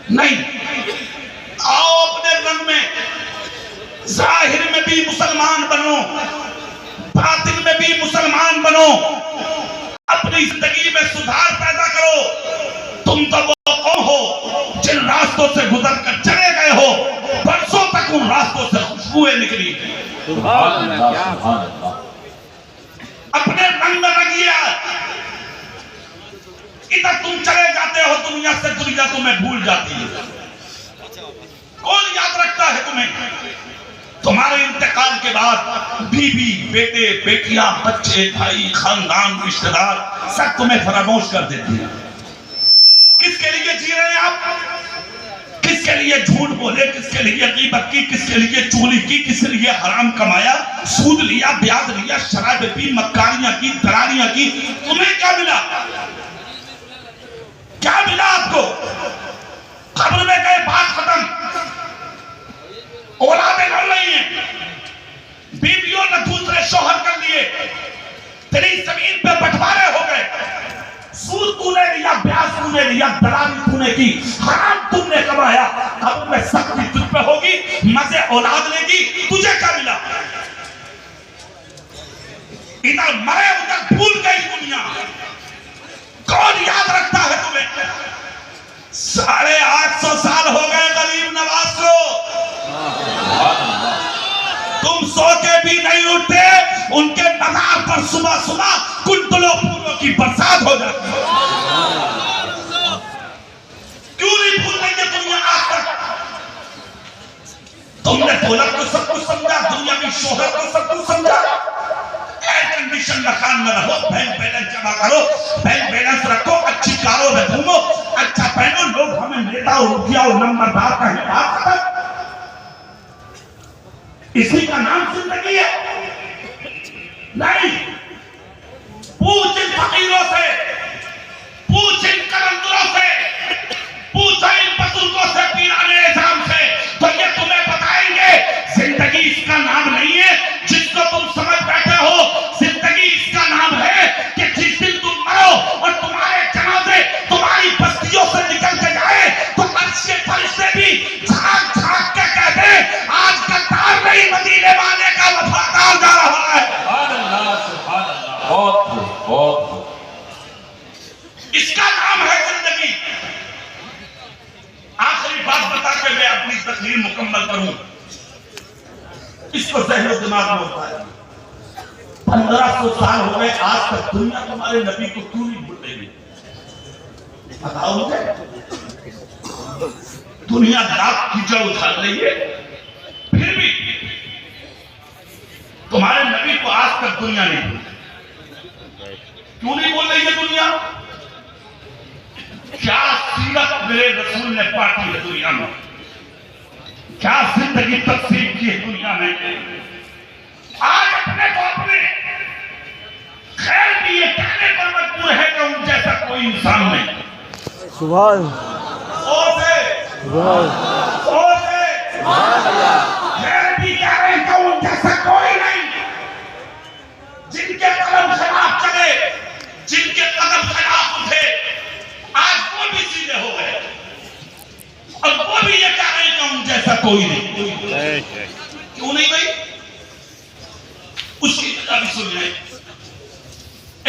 नहीं, आओ अपने रंग में, जाहिर में भी मुसलमान बनो, बातिन में भी मुसलमान बनो, अपनी जिंदगी में सुधार पैदा करो। तुम तो वो कौन हो जिन रास्तों से गुजर कर चले गए हो, बरसों तक उन रास्तों से खुशबुएं निकली। अपने रंग में रंगिए। इधर तुम चले जाते हो दुनिया से, दुनिया तुम्हें भूल जाती है। कौन याद रखता है तुम्हें? तुम्हारे इंतकाल के बाद बीवी, बेटे, बेटियां, बच्चे, भाई, खानदान, रिश्तेदार सब तुम्हें फरामोश कर देते हैं। किसके लिए जी रहे हैं आप? किसके लिए झूठ बोले, किसके लिए गीबत की, किसके लिए चुगली की, किसके लिए हराम कमाया, सूद लिया, ब्याज लिया, शराब पी, मक्कारियां की, दरारियां की? तुम्हें क्या मिला? क्या मिला आपको? कब्र में गए, बात खत्म। औलादें लड़ रही हैं, बीवियों ने दूसरे शौहर कर लिए, तेरी जमीन पे बंटवारे हो गए, सूद तूने लिया, ब्याज तूने लिया, दलाली तूने की, हराम तुमने कमाया। अब में सख्ती तुझ पे होगी, मजे औलाद लेगी। तुझे क्या मिला? इधर मरे उधर भूल गई दुनिया। कौन याद रखता है तुम्हें? 850 साल हो गए गरीब नवाज को, तुम सो के भी नहीं उठते। उनके मज़ार पर सुबह सुबह कुंतलों फूलों की बरसात हो जाती है। क्यों नहीं भूल रही है दुनिया आज तक? तुमने दौलत को सब कुछ समझा, दुनिया की शोहरत को सब कुछ समझा। एयर कंडीशन मकान में रहो, बैंक बैलेंस जमा करो, बैंक बैलेंस रखो, अच्छी कारों में घूमो, अच्छा पहनो, लोग हमें नेता और रुपया और नंबरदार कहें। बात खत्म। इसी का नाम जिंदगी है? नहीं। पूछ इन फकीरों से, पूछ इन कलंदरों से, पूछ इन बुजुर्गों से, पीराने इज़ाम से, तो ये तुम्हें बताएंगे जिंदगी इसका नाम नहीं है जिसको तुम समझ बैठे हो। जिंदगी इसका नाम है कि जिस दिन तुम मरो और तुम्हारे जनाजे तुम्हारी बस्तियों से निकल के जाए तो अर्श के फरिश्ते भी झांक झांक के कहते हैं आज का तार नहीं, मदीने वाले का वफादार जा रहा है। इसका नाम है जिंदगी। आखिरी बात बता के मैं अपनी तकरीर मुकम्मल करूं। इसको ज़हन और दिमाग में होता है। 1500 साल हो गए, आज तक दुनिया तुम्हारे नबी को क्यों नहीं भूल रही? बताओ मुझे। दुनिया लाख कीचड़ उछाल रही है, फिर भी तुम्हारे नबी को आज तक दुनिया नहीं भूल। क्यों नहीं बोल रही है दुनिया? क्या सीरत मेरे रसूल ने बांटी है दुनिया में, क्या जिंदगी तकसीम की है दुनिया में। आज अपने को अपने खैर भी ये कहने पर मजबूर है कि उन जैसा कोई इंसान नहीं। सुभान खैर भी कह रहे हैं कि उन जैसा कोई नहीं। जिनके कदम खिलाफ चले, जिनके कदम खिलाफ उठे, आज वो भी सीधे हो गए और वो भी ये कह रहे हैं कि उन जैसा कोई नहीं। क्यों नहीं भाई? उसकी वजह भी सुन रहे।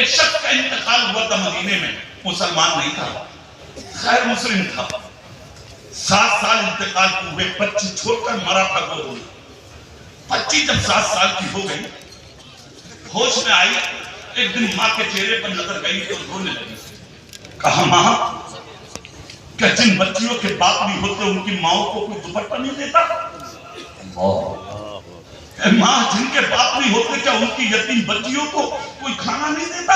एक शख्स का इंतकाल हुआ था मदीने में, मुसलमान नहीं था, खैर मुस्लिम था। 7 साल इंतकाल हुए, 25 छोड़कर मरा था वो। 25 जब 7 साल की हो गई, होश में आई, एक दिन माँ के चेहरे पर नजर गई तो रोने लगी। कहा माँ, क्या जिन बच्चियों के बाप नहीं होते उनकी माओ को कोई दुपट्टा नहीं देता? माँ, जिनके बाप नहीं होते क्या उनकी यतीम बच्चियों को कोई खाना नहीं देता?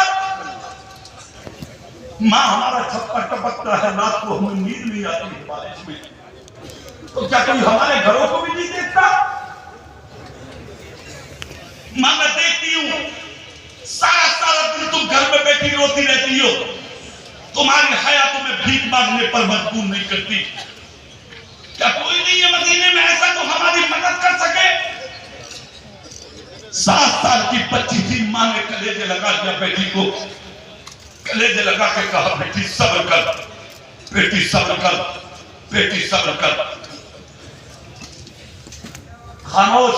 माँ, हमारा छप्पर टपकता है, रात को हमें नींद नहीं आती है बारिश में, तो क्या कोई हमारे घरों को भी नहीं देखता? माँ, मैं देखती हूँ सारा सारा दिन तुम घर में बैठी रोती रहती हो, तुम्हारी हया तुम्हें भीख मांगने पर मजबूर नहीं करती। क्या कोई नहीं है मदीने में ऐसा तो हमारी मदद कर सके? 7 साल की बच्ची थी, मां ने कलेजे लगा दिया बेटी को, कलेजे लगा के कहा बेटी सब्र कर, बेटी सब्र कर, बेटी सब्र कर। खामोश।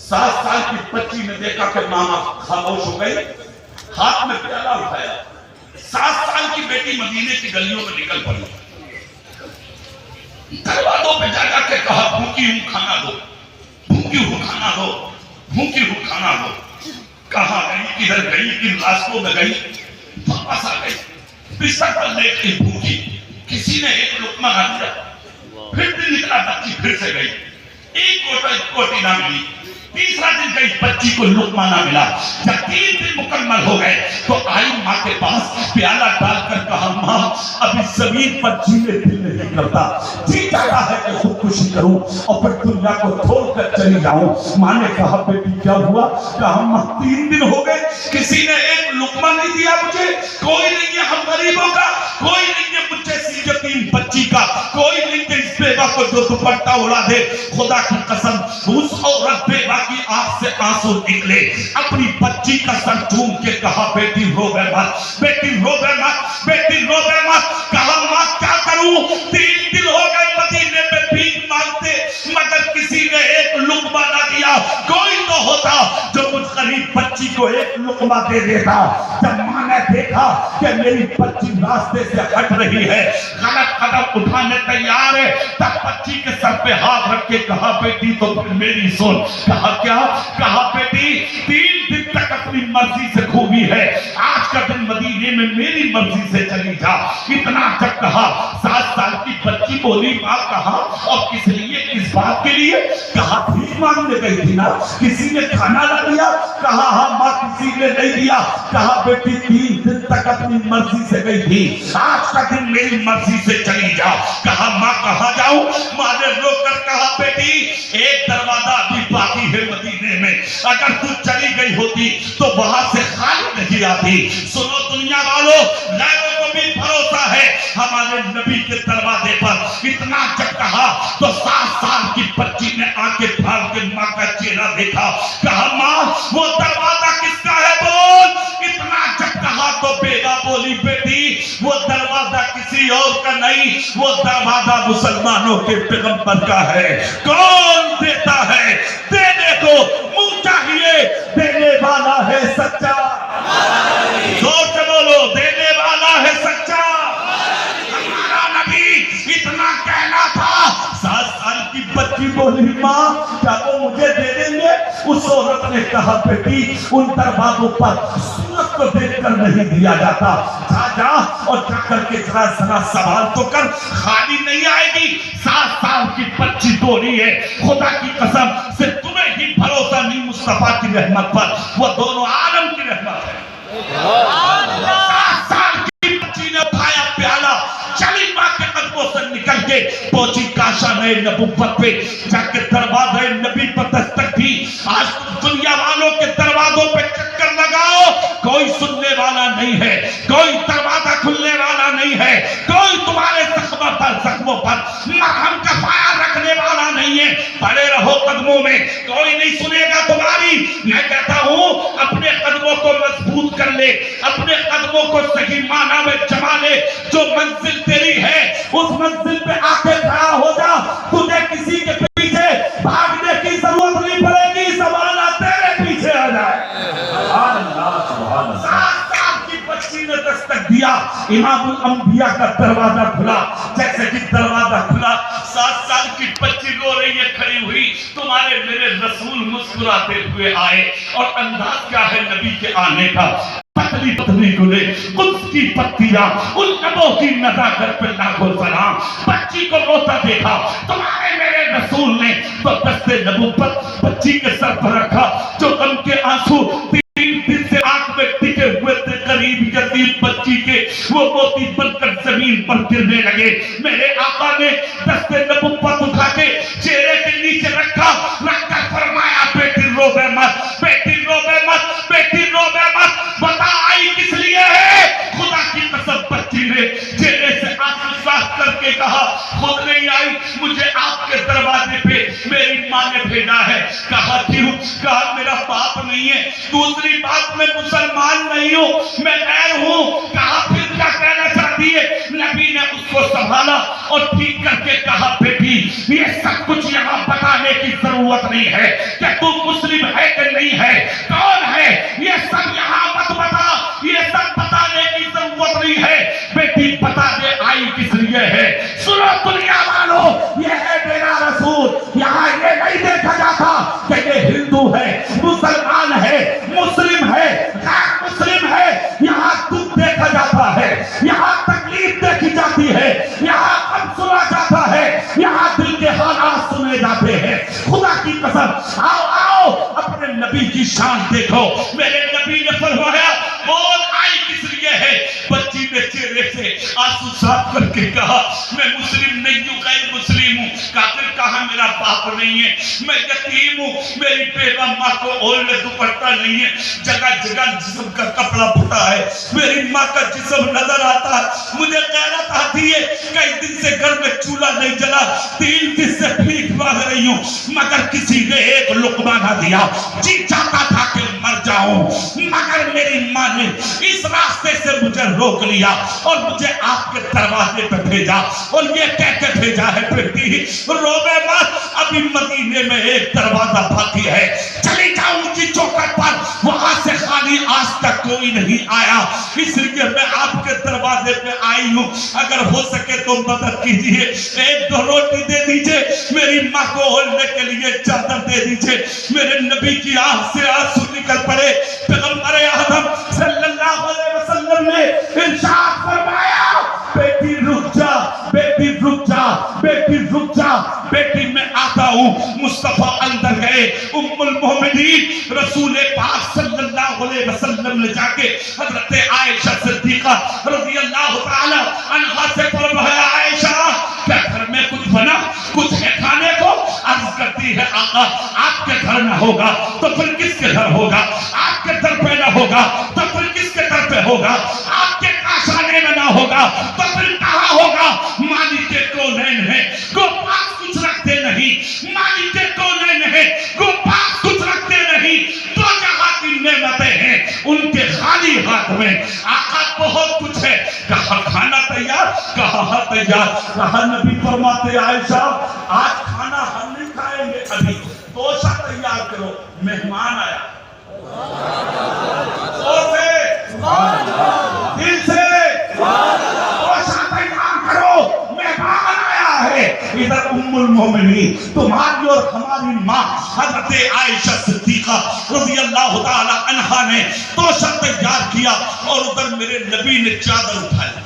7 साल की बच्ची ने देखा कि मामा खामोश हो गई, हाथ में प्याला उठाया। 7 साल की बेटी मदीने की गलियों में निकल पड़ी। दरवाजों पे जा जाके कहा भूखी हूं खाना दो, भूखी हूं खाना दो, भूखी हूं खाना दो। कहां गई, किधर गई, किन रास्तों में गई, वापस आ गई। बिस्तर पर लेट गई भूखी। किसी ने एक लुकमा ना दिया। फिर दिन निकला, बच्ची फिर से गई, एक कोटी ना मिली। तीसरा दिन गई, बच्ची को लुकमा ना मिला। जब 3 दिन मुकम्मल हो गए तो आई माँ के पास, प्याला डालकर कहा माँ अब इस जमीन पर जीने दिल नहीं करता, जी चाहता है कि खुदकुशी करूं और फिर दुनिया को छोड़कर चली जाऊं। माँ ने कहा बेटी क्या हुआ? कहा माँ 3 दिन हो गए, किसी ने एक लुकमा नहीं दिया मुझे, कोई नहीं है हम गरीबों का, कोई नहीं है मुझे यतीम बच्ची का, कोई नहीं है इस बेवा को जो दुपट्टा उड़ा दे। खुदा की कसम उस औरत बेवा की आंख से आंसू निकले। अपनी बच्ची का सर चूम के कहा बेटी रोवे मत, बेटी रोवे मत, बेटी रोवे मत। कहा मां क्या करूं, 3 दिन हो गए मदीने में भीख मांगते, मगर किसी ने एक लुकमा ना दिया। कोई तो होता जो मुझ गरीब बच्ची को एक लुकमा दे देता। जब मां ने देखा कि मेरी बच्ची रास्ते से हट रही है, गलत कदम उठाने तैयार है, तब बच्ची के सर पे हाथ रख के कहा बेटी तो फिर मेरी सुन। कहा क्या? कहा बेटी 3 दिन तक अपनी मर्जी से घूमी है, आज का दिन मदीने में मेरी मर्जी से चली जा। इतना जब कहा 7 साल की बच्ची बोली मां कहा और किस लिए, किस बात के लिए? कहा भीख मांगने गई थी ना, किसी ने खाना ला दिया? कहा हाँ मां किसी ने नहीं दिया। कहा बेटी 3 दिन तक अपनी मर्जी से गई थी, आज का दिन मेरी मर्जी से चली जा। कहा मां कहां जाऊं? मां ने रोकर कहा बेटी एक दरवाजा अभी बाकी है मदीने में, अगर तू चली गई होती तो वहां से खाली नहीं आती। सुनो दुनिया वालों, गैरों को भी भरोसा है हमारे नबी के दरवाजे पर। इतना जब कहा तो 7 साल की बच्ची ने आंखें फाड़ के मां का चेहरा देखा। कहा मां वो दरवाजा किसका है बोल? इतना जब कहा तो बेटा बोली बेटी वो दरवाजा किसी और का नहीं, वो दरवाजा मुसलमानों के पैगंबर का है। कौन देता है? देने को मुंह चाहिए, देने वाला है सच्चा। जोर से बोलो, देने वाला है सच्चा। हमारा नबी इतना कहना था। 7 साल की बच्ची बोली मां क्या वो मुझे दे देंगे? उस औरत ने कहा बेटी उन दरवाजों पर सूरत को देखकर नहीं दिया जाता, जा और जाकर के जरा सवाल तो कर, खाली नहीं आएगी। 7 साल की बच्ची बोली है खुदा की कसम से तुम्हें ही भरोसा नहीं मुस्तफा की रहमत पर, वो दोनों आलम की रहमत है। 7 साल की बच्ची ने उठाया प्याला, चली मां के कदमों से निकल के पहुंची काशाने नबुव्वत पे, जाके दरवाजे नबी पर दस्तक दी। आज दुनिया वालों के दरवाजों पे चक्कर लगाओ, कोई सुनने वाला नहीं है, कोई दरवाजा खुलने वाला नहीं है, कोई तुम्हारे जख्मों पर मरहम का फाया रखने वाला नहीं है। पड़े रहो कदमों में, कोई नहीं सुनेगा तुम्हारी। मैं कहता हूं अपने कदमों को मजबूत कर ले, अपने कदमों को सही माना में जमा ले। जो मंजिल तेरी है उस मंजिल पे आके खड़ा हो जा, तुझे किसी के पीछे भागने की जरूरत नहीं पड़ेगी, ज़माना तेरे पीछे आ जाए। बच्ची ने दस्तक दिया, इमामुल अंबिया का दरवाजा खुला। जैसे कि दरवाजा खुला 7 साल की बच्ची रो रही है खड़ी हुई, तुम्हारे मेरे रसूल मुस्कुराते हुए आए। और अंदाज क्या है नबी के आने का? पतली पतली गुले, कुछ की पत्तियां, उन नबों की नजाकत पे लाखों सलाम। बच्ची को रोता देखा तुम्हारे मेरे रसूल ने तो दस्ते नबुव्वत बच्ची के सर पर रखा। जो गम के आंसू 3 दिन से आंख में टिके हुए थे करीब यतीम बच्ची के, वो मोती बनकर जमीन पर गिरने लगे। मेरे आका ने दस्ते नबुव्वत उठा के चेहरे के नीचे रखा, रखकर फरमाया बेटी रोवे मत, बेटी रोवे मत, बेटी रोवे मत। बता आई किस लिए है? खुदा की कसम बच्ची ने चेहरे से आंसू साफ करके कहा खुद नहीं आई, मुझे आपके दरवाजे पे मेरी मां ने भेजा है। कहा क्यों? कहा मेरा बाप नहीं है, दूसरी बात मैं मुसलमान नहीं हूं, मैं गैर हूं। कहा फिर क्या कहना चाहती है? नबी ने उसको को संभाला और ठीक करके कहा, बेटी ये सब कुछ यहाँ बताने की जरूरत नहीं है कि तू मुस्लिम है कि नहीं है, कौन है, ये सब यहाँ मत बता, ये सब बताने की जरूरत नहीं है। बेटी बता दे आई किस लिए है। सुनो दुनिया वालों, ये है मेरा रसूल। यहाँ ये नहीं देखा जाता कि ये हिंदू है, मुसलमान है, मुस्लिम है, गैर मुस्लिम है। यहाँ दुख देखा जाता है, यहाँ तकलीफ देखी जाती है, यहाँ गम सुना जाता है, यहाँ दिल के हालात सुने जाते हैं। खुदा की कसम, आओ आओ अपने नबी की शान देखो। मेरे नबी ने फरमाया, बोल आई किस लिए है। बच्ची ने चेहरे से आंसू साफ करके कहा, मैं मुस्लिम नहीं हूँ, गैर मुस्लिम हूँ। काफिर कहा, मेरा बाप नहीं है, मैं यतीम हूँ, मेरी बेवा माँ को ओढ़ने दुपट्टा नहीं है, जगह जगह जिस्म का कपड़ा फटा है, मेरी माँ का जिस्म नजर आता है। मुझे गैरत आती है, कई दिन से घर में चूल्हा नहीं जला, 3 दिन से भीख मांग रही हूँ, मगर किसी ने एक लुकमा ना दिया। जी चाहता था कि मर जाऊं, मगर मेरी माँ ने इस रास्ते से मुझे रोक लिया और मुझे आपके दरवाजे पे भेजा और ये कह के भेजा है, बेटी रोवे मत, अभी मदीने में एक दरवाजा बाकी है, चली जाओ उनकी चौखट पर, वहां से खाली आज तक कोई नहीं आया, इसलिए मैं आपके दरवाजे पे आई हूँ। अगर हो सके तो मदद कीजिए, 1-2 रोटी दे दीजिए, मेरी माँ को ओढ़ने के लिए चादर दे दीजिए। मेरे नबी की आंख से आंसू निकल पड़े। पैगंबर आदम सल्लल्लाहु अलैहि वसल्लम ने इरशाद फरमाया, बेटी रुक जा, बेटी रुक जा, बेटी रुक जा, बेटी मैं आता हूँ। मुस्तफा अंदर गए, उम्मुल मोमिनीन रसूल पाक सल्लल्लाहु अलैहि वसल्लम ने जाके हजरत आयशा सिद्दीका रज़ियल्लाहु ताला अन्हा से फरमाया, आयशा क्या घर में कुछ बना, कुछ है खाने को? अर्ज करती है, आका आपके घर न होगा तो फिर किसके घर होगा, आपके दर पे न होगा तो फिर किसके दर पे होगा, आपके काशाने में ना होगा तो फिर कहाँ होगा। मालिक के कौनैन है, को पास कुछ रखते नहीं, मालिक के कौनैन है, को पास कुछ रखते नहीं, तो जहाँ की नेमतें हैं उनके खाली हाथ में। आका बहुत कुछ है, कहा खाना तैयार, कहा तैयार, कहा नबी फरमाते, आयशा आज खाना हम नहीं खाएंगे, अभी तोशा तैयार करो, मेहमान आया। दिल से तोशा तैयार करो, मेहमान आया है। इधर उम्मुल मोमिनीन तुम्हारी और हमारी माँ हजरत आयशा सिद्दीका रज़ियल्लाहु ताला अन्हा ने तोशा तैयार किया और उधर मेरे नबी ने चादर उठाई।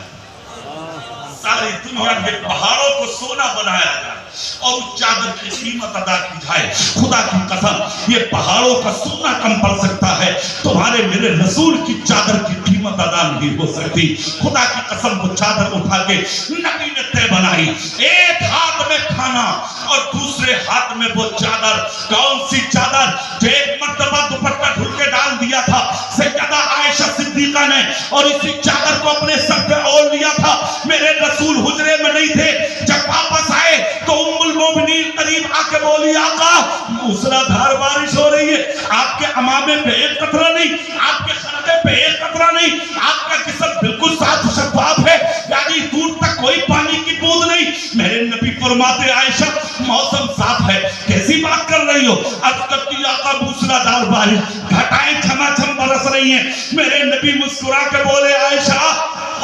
सारी दुनिया के पहाड़ों को सोना बनाया जाए और उस चादर की कीमत अदा की जाए। खुदा की कसम, ये पहाड़ों का सोना कम पड़ सकता है, तुम्हारे मेरे रसूल की चादर की कीमत अदा नहीं हो सकती। खुदा की कसम, वो चादर उठा के नबी ने तय बनाई, एक हाथ में खाना और दूसरे हाथ में वो चादर। कौन सी चादर? जो एक मर्तबा दुपट्टा ढुल के डाल दिया था सैयदा आयशा सिद्दीका ने और इसी चादर को अपने सर पे ओढ़ लिया था। मेरे रसूल हुजरे में नहीं थे, जब वापस आए तो उम्मुल मोमिनीन करीब आके बोली, आका मूसलाधार बारिश हो रही है, आपके अमामे पे एक कतरा नहीं, आपके खरके पे एक कतरा नहीं, आपका जिस्म बिल्कुल साफ शफाफ है, यानी दूर तक कोई पानी की बूंद नहीं। मेरे नबी फरमाते, आयशा मौसम साफ है, कैसी बात कर रही हो? अब तक की आका मूसलाधार बारिश, घटाएं झमाझम बरस रही हैं। मेरे नबी मुस्कुरा के बोले, आयशा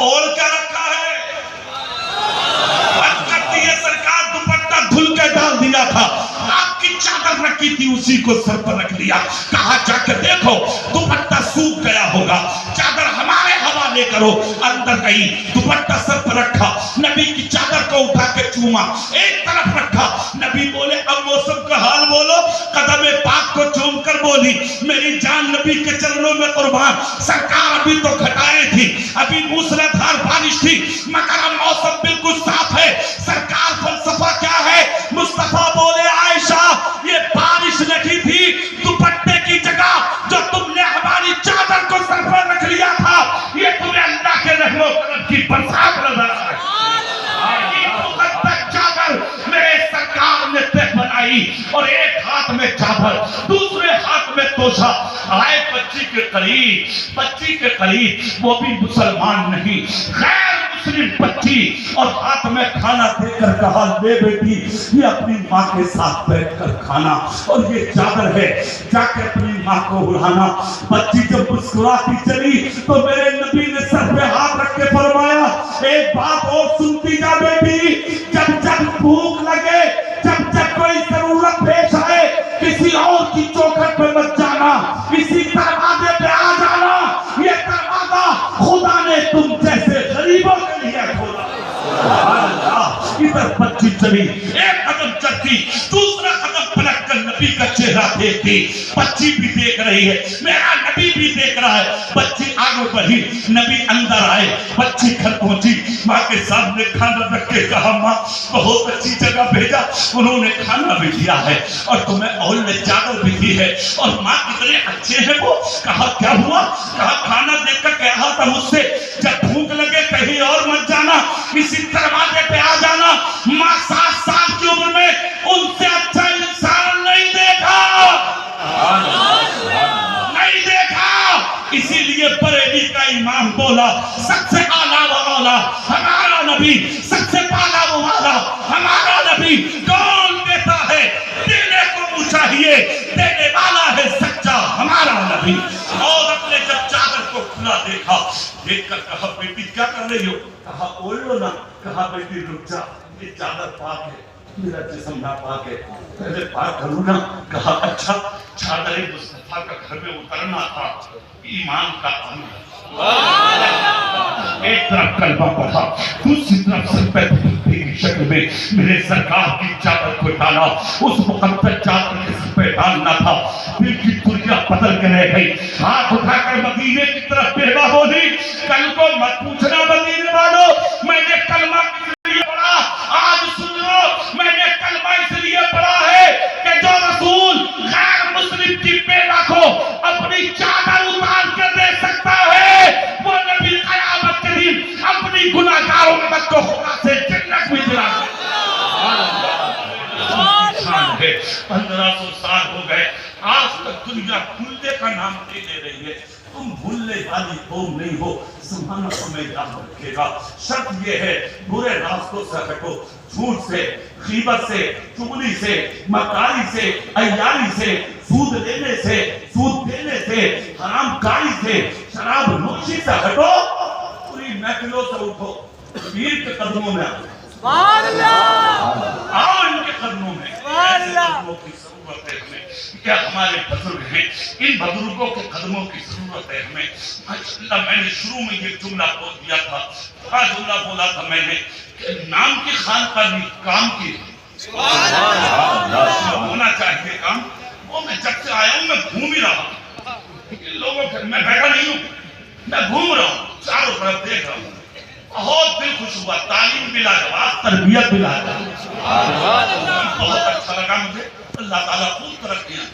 और क्या रखा है? सरकार दुपट्टा धुल के डाल दिया था, आपकी चादर रखी थी उसी को सर पर रख लिया। कहा जाके देखो दुपट्टा सूख गया होगा, चादर हमारे हवाले करो। अंदर गई, दुपट्टा सर पर रखा, नबी की चादर को उठा के चूमा, एक तरफ रखा। नबी बोले, अब मौसम का हाल बोलो। कदम पाक को चूम कर बोली, मेरी जान नबी के चरणों में कुर्बान, सरकार अभी तो घटाए थी, अभी मूसलाधार बारिश थी, मगर अब मौसम बिल्कुल साफ है। सरकार फलसफा क्या है? मुस्तफा बोले, आयशा ये बारिश नहीं थी, दुपट्टे की जगह जो तुमने हमारी चादर को सर पर रख लिया था, ये तुम्हें अल्लाह के रहमो करम की बरसात नजर आ रही। चादर मेरे सरकार ने तय बनाई और एक हाथ में चादर, दूसरे हाथ में तोशा। आए बच्ची के करीब, वो भी मुसलमान नहीं, गैर मुस्लिम बच्ची और हाथ में खाना देकर कहा, ले बेटी ये अपनी माँ के साथ बैठकर खाना, और ये चादर है जाके अपनी माँ को उड़ाना। बच्ची जब मुस्कुराती चली तो मेरे नबी ने सर पे हाथ रख के फरमाया, एक बात और सुनती जा बेटी, जब जब भूख लगे, जब जब कोई जरूरत पेश आए, किसी और की चौखट पे मत जाना, इसी दरवाजे पे आ जाना। ये दरवाजा खुदा ने तुम जैसे गरीबों के लिए खोला। इधर बच्ची चली, एक कदम चलती, दूसरा कदम पलट कर नबी का चेहरा देखती। बच्ची भी देख रही है, मेरा नबी भी देख रहा है। बच्ची आगे बढ़ी, नबी अंदर आए, बच्ची घर पहुंची, माँ के सामने खाना रख के कहा, माँ बहुत अच्छी जगह भेजा, उन्होंने खाना भी दिया है और तुम्हें और ने चादर भी दी है, और माँ कितने अच्छे हैं वो। कहा क्या हुआ? कहा खाना देखकर कहा था मुझसे, जब भूख लगे कहीं और मत जाना, इसी दरवाजे पे आ जाना। माँ 7 साल की उम्र में उनसे अच्छा इंसान नहीं देखा, नहीं देखा। इसीलिए बरेली का इमाम बोला, सबसे आला व औला हमारा नबी, सबसे पाला व वाला हमारा नबी। कौन देता है? देने को चाहिए, देने वाला है सच्चा हमारा नबी। और अपने जब चादर को खुला देखा, देखकर कहा, बेटी क्या कर रही हो? कहा ओढ़ लो ना। कहा बेटी रुक जा, ये चादर पाक है, मेरा जिस्म नापाक है, पहले पाक करूँ ना। कहा अच्छा, चादर मुस्तफा का घर में उतरना था, ईमान का अमल। एक तरफ कलमा पढ़ा, दूसरी तरफ सर पे की शक्ल में मेरे सरकार की चादर को डाला। उस मुकद्दस चादर के सर पे डालना था, दिल की दुनिया बदल के रह गई। हाथ उठाकर मदीने की तरफ बेवा बोली, कल को मत पूछना मदीने वालों, मैंने कलमा किस लिए पढ़ा, आज सुन लो। मैंने कलमा इसलिए पढ़ा है कि जो रसूल गैर मुस्लिम की बेवा को अपनी चादर उतार कर दे सकता है, वो नबी क़यामत के दिन अपनी गुनाहगार उम्मत को खुदा से जन्नत में दिला दे। 1500 साल हो गए, आज तक दुनिया भूलने का नाम नहीं ले रही है। तुम भूलने वाली कौम नहीं हो, ज़माना तुम्हें याद रखेगा। शर्त ये है, बुरे रास्तों से हटो, झूठ से, गीबत से, चुगली से, मक्कारी से, अय्यारी से, सूद लेने से, सूद देने से, हरामकारी से, शराब नोशी से हटो, पूरी महफिलों से उठो, पीर के कदमों में आओ, इनके कदमों में। ऐसे कदमों की जरूरत है हमें, क्या हमारे बुजुर्ग हैं, इन बुजुर्गों के कदमों की जरूरत है हमें। माशाअल्लाह, मैंने शुरू में ये जुमला बोल दिया था, बड़ा जुमला बोला था मैंने, नाम की खान का नहीं, काम की होना चाहिए काम। वो मैं जब से आया हूँ मैं घूम ही रहा हूँ, लोगों के मैं बैठा नहीं हूँ, मैं घूम रहा हूँ, चारों तरफ देख रहा हूँ। बहुत दिल खुश हुआ, तालीम भी लाजवाब, तरबियत भी लाजवाब, बहुत अच्छा लगा मुझे। अल्लाह ताला खूब तरक्कियां